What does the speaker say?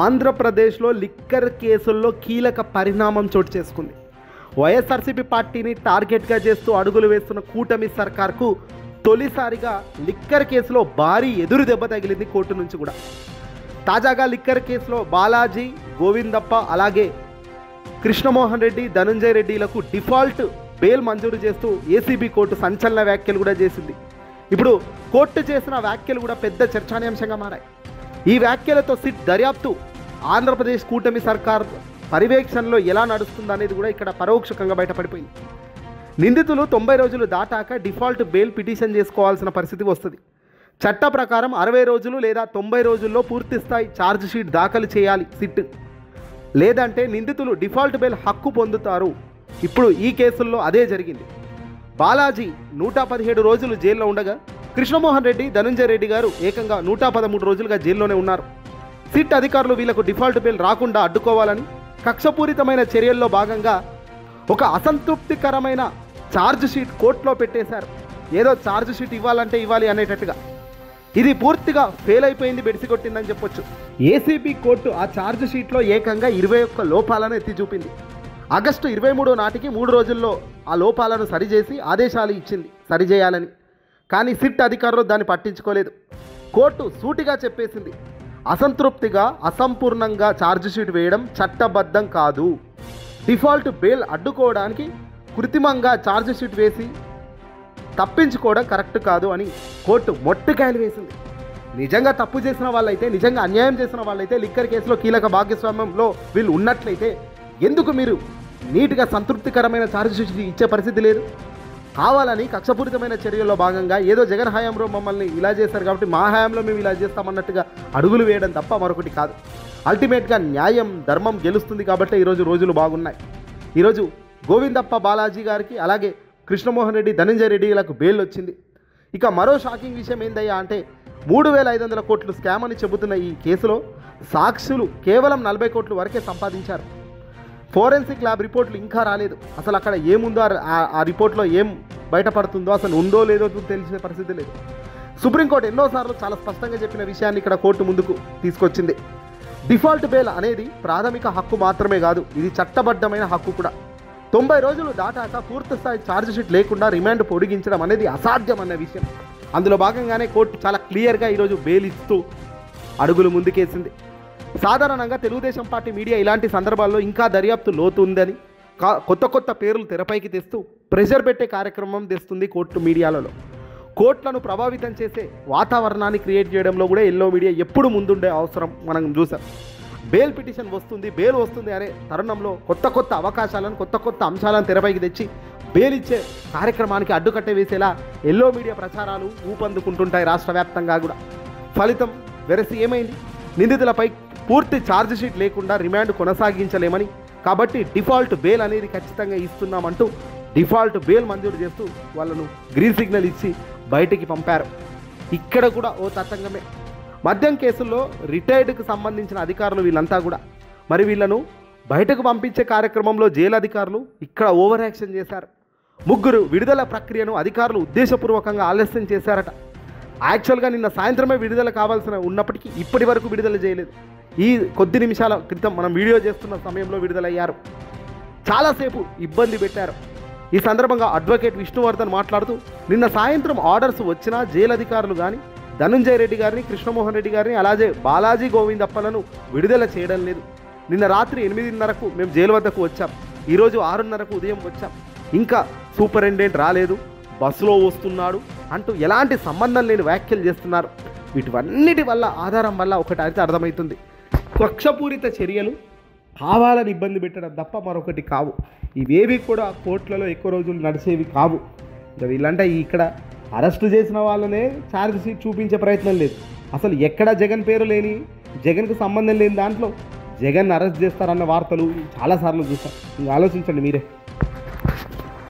ఆంధ్రప్రదేశ్లో లిక్కర్ కేసుల్లో కీలక పరిణామం చోటు చేసుకుంది. వైఎస్ఆర్సీపీ పార్టీని టార్గెట్గా చేస్తూ అడుగులు వేస్తున్న కూటమి సర్కార్కు తొలిసారిగా లిక్కర్ కేసులో భారీ ఎదురు దెబ్బ తగిలింది కోర్టు నుంచి కూడా. తాజాగా లిక్కర్ కేసులో బాలాజీ, గోవిందప్ప అలాగే కృష్ణమోహన్ రెడ్డి, ధనుంజయ రెడ్డిలకు డిఫాల్ట్ బెయిల్ మంజూరు చేస్తూ ఏసీబీ కోర్టు సంచలన వ్యాఖ్యలు కూడా చేసింది. ఇప్పుడు కోర్టు చేసిన వ్యాఖ్యలు కూడా పెద్ద చర్చానీయాంశంగా మారాయి. ఈ వ్యాఖ్యలతో సిట్ దర్యాప్తు ఆంధ్రప్రదేశ్ కూటమి సర్కార్ పర్యవేక్షణలో ఎలా నడుస్తుందనేది కూడా ఇక్కడ పరోక్షకంగా బయటపడిపోయింది. నిందితులు 90 రోజులు దాటాక డిఫాల్ట్ బెయిల్ పిటిషన్ చేసుకోవాల్సిన పరిస్థితి వస్తుంది. చట్ట ప్రకారం 60 రోజులు లేదా 90 రోజుల్లో పూర్తిస్థాయి ఛార్జ్ షీట్ దాఖలు చేయాలి సిట్, లేదంటే నిందితులు డిఫాల్ట్ బెయిల్ హక్కు పొందుతారు. ఇప్పుడు ఈ కేసుల్లో అదే జరిగింది. బాలాజీ 117 రోజులు జైల్లో ఉండగా కృష్ణమోహన్ రెడ్డి, ధనుంజయ రెడ్డి గారు ఏకంగా 113 రోజులుగా జైల్లోనే ఉన్నారు. సిట్ అధికారులు వీళ్లకు డిఫాల్ట్ బెయిల్ రాకుండా అడ్డుకోవాలని కక్షపూరితమైన చర్యల్లో భాగంగా ఒక అసంతృప్తికరమైన ఛార్జ్ షీట్ కోర్టులో పెట్టేశారు. ఏదో ఛార్జ్ షీట్ ఇవ్వాలంటే ఇవ్వాలి అనేటట్టుగా. ఇది పూర్తిగా ఫెయిల్ అయిపోయింది, బెడిసికొట్టిందని చెప్పొచ్చు. ఏసీబీ కోర్టు ఆ ఛార్జ్ షీట్లో ఏకంగా 21 లోపాలను ఎత్తి చూపింది. ఆగస్టు 23 నాటికి 3 రోజుల్లో ఆ లోపాలను సరిచేసి ఆదేశాలు ఇచ్చింది సరిచేయాలని. కానీ సిట్ అధికారులు దాన్ని పట్టించుకోలేదు. కోర్టు సూటిగా చెప్పేసింది, అసంతృప్తిగా అసంపూర్ణంగా ఛార్జ్ షీట్ వేయడం చట్టబద్ధం కాదు. డిఫాల్ట్ బెయిల్ అడ్డుకోవడానికి కృత్రిమంగా ఛార్జ్ షీట్ వేసి తప్పించుకోవడం కరెక్ట్ కాదు అని కోర్టు మొట్టికాయలు వేసింది. నిజంగా తప్పు చేసిన వాళ్ళైతే, నిజంగా అన్యాయం చేసిన వాళ్ళైతే, లిక్కర్ కేసులో కీలక భాగస్వామ్యంలో వీళ్ళు ఉన్నట్లయితే ఎందుకు మీరు నీట్గా సంతృప్తికరమైన ఛార్జ్ షీట్ ఇచ్చే పరిస్థితి లేదు? కావాలని కక్షపూరితమైన చర్యల్లో భాగంగా ఏదో జగన్ హయాంలో మమ్మల్ని ఇలా చేశారు కాబట్టి మా హయాంలో మేము ఇలా చేస్తామన్నట్టుగా అడుగులు వేయడం తప్ప మరొకటి కాదు. అల్టిమేట్గా న్యాయం, ధర్మం గెలుస్తుంది కాబట్టి ఈరోజు రోజులు బాగున్నాయి. ఈరోజు గోవిందప్ప, బాలాజీ గారికి అలాగే కృష్ణమోహన్ రెడ్డి, ధనంజయ రెడ్డిలకు బెయిల్ వచ్చింది. ఇక మరో షాకింగ్ విషయం ఏందయ్యా అంటే 3,500 కోట్లు స్కామ్ అని చెబుతున్న ఈ కేసులో సాక్షులు కేవలం 40 కోట్ల వరకే సంపాదించారు. ఫోరెన్సిక్ ల్యాబ్ రిపోర్ట్లు ఇంకా రాలేదు. అసలు అక్కడ ఏముందో ఆ రిపోర్ట్లో ఏం బయటపడుతుందో, అసలు ఉందో లేదో తెలిసిన పరిస్థితి లేదు. సుప్రీంకోర్టు ఎన్నోసార్లు చాలా స్పష్టంగా చెప్పిన విషయాన్ని ఇక్కడ కోర్టు ముందుకు తీసుకొచ్చింది. డిఫాల్ట్ బెయిల్ అనేది ప్రాథమిక హక్కు మాత్రమే కాదు, ఇది చట్టబద్ధమైన హక్కు కూడా. 90 రోజులు దాటాక పూర్తిస్థాయి ఛార్జ్ షీట్ లేకుండా రిమాండ్ పొడిగించడం అనేది అసాధ్యం అన్న విషయం. అందులో భాగంగానే కోర్టు చాలా క్లియర్గా ఈరోజు బెయిల్ ఇస్తూ అడుగులు ముందుకేసింది. సాధారణంగా తెలుగుదేశం పార్టీ మీడియా ఇలాంటి సందర్భాల్లో ఇంకా దర్యాప్తు లోతు ఉందని కొత్త కొత్త పేర్లు తెరపైకి తెస్తూ ప్రెషర్ పెట్టే కార్యక్రమం తెస్తుంది కోర్టు మీడియాలలో. కోర్టులను ప్రభావితం చేసే వాతావరణాన్ని క్రియేట్ చేయడంలో కూడా ఎల్లో మీడియా ఎప్పుడు ముందుండే అవసరం మనం చూసాం. బెయిల్ పిటిషన్ వస్తుంది, బెయిల్ వస్తుంది అనే తరుణంలో కొత్త కొత్త అవకాశాలను, కొత్త కొత్త అంశాలను తెరపైకి తెచ్చి బెయిల్ ఇచ్చే కార్యక్రమానికి అడ్డుకట్ట వేసేలా ఎల్లో మీడియా ప్రచారాలు ఊపందుకుంటుంటాయి రాష్ట్ర వ్యాప్తంగా కూడా. ఫలితం వెరసి ఏమైంది? నిందితులపై పూర్తి ఛార్జ్ షీట్ లేకుండా రిమాండ్ కొనసాగించలేమని, కాబట్టి డిఫాల్ట్ బెయిల్ అనేది ఖచ్చితంగా ఇస్తున్నామంటూ డిఫాల్ట్ బెయిల్ మంజూరు చేస్తూ వాళ్ళను గ్రీన్ సిగ్నల్ ఇచ్చి బయటికి పంపారు. ఇక్కడ కూడా ఓ తతంగమే. మద్యం కేసుల్లో రిటైర్డ్కి సంబంధించిన అధికారులు వీళ్ళంతా కూడా మరి వీళ్ళను బయటకు పంపించే కార్యక్రమంలో జైలు అధికారులు ఇక్కడ ఓవర్ యాక్షన్ చేశారు. 3 విడుదల ప్రక్రియను అధికారులు ఉద్దేశపూర్వకంగా ఆలస్యం చేశారట. యాక్చువల్గా నిన్న సాయంత్రమే విడుదల కావాల్సిన ఉన్నప్పటికీ ఇప్పటి వరకు విడుదల చేయలేదు. ఈ కొద్ది నిమిషాల క్రితం మనం వీడియో చేస్తున్న సమయంలో విడుదలయ్యారు. చాలాసేపు ఇబ్బంది పెట్టారు. ఈ సందర్భంగా అడ్వకేట్ విష్ణువర్ధన్ మాట్లాడుతూ, నిన్న సాయంత్రం ఆర్డర్స్ వచ్చినా జైలు అధికారులు కానీ ధనుంజయ రెడ్డి గారిని, కృష్ణమోహన్ రెడ్డి గారిని అలాగే బాలాజీ, గోవిందప్పలను విడుదల చేయడం లేదు. నిన్న రాత్రి 8:30కు మేము జైలు వద్దకు వచ్చాం. ఈరోజు 6:30కు ఉదయం వచ్చాం. ఇంకా సూపరింటెండెంట్ రాలేదు, బస్సులో వస్తున్నాడు అంటూ ఎలాంటి సంబంధం లేని వ్యాఖ్యలు చేస్తున్నారు. వీటివన్నిటి వల్ల ఆధారం వల్ల ఒకటి అయితే అర్థమవుతుంది, కక్షపూరిత చర్యలు కావాలని ఇబ్బంది పెట్టడం తప్ప మరొకటి కావు. ఇవేవి కూడా కోర్టులలో ఎక్కువ రోజులు నడిచేవి కావు. వీళ్ళంటే ఇక్కడ అరెస్టు చేసిన వాళ్ళనే ఛార్జ్ షీట్ చూపించే ప్రయత్నం లేదు. అసలు ఎక్కడ జగన్ పేరు లేని, జగన్కు సంబంధం లేని దాంట్లో జగన్ అరెస్ట్ చేస్తారన్న వార్తలు చాలాసార్లు చూస్తాం. ఇంకా ఆలోచించండి మీరే.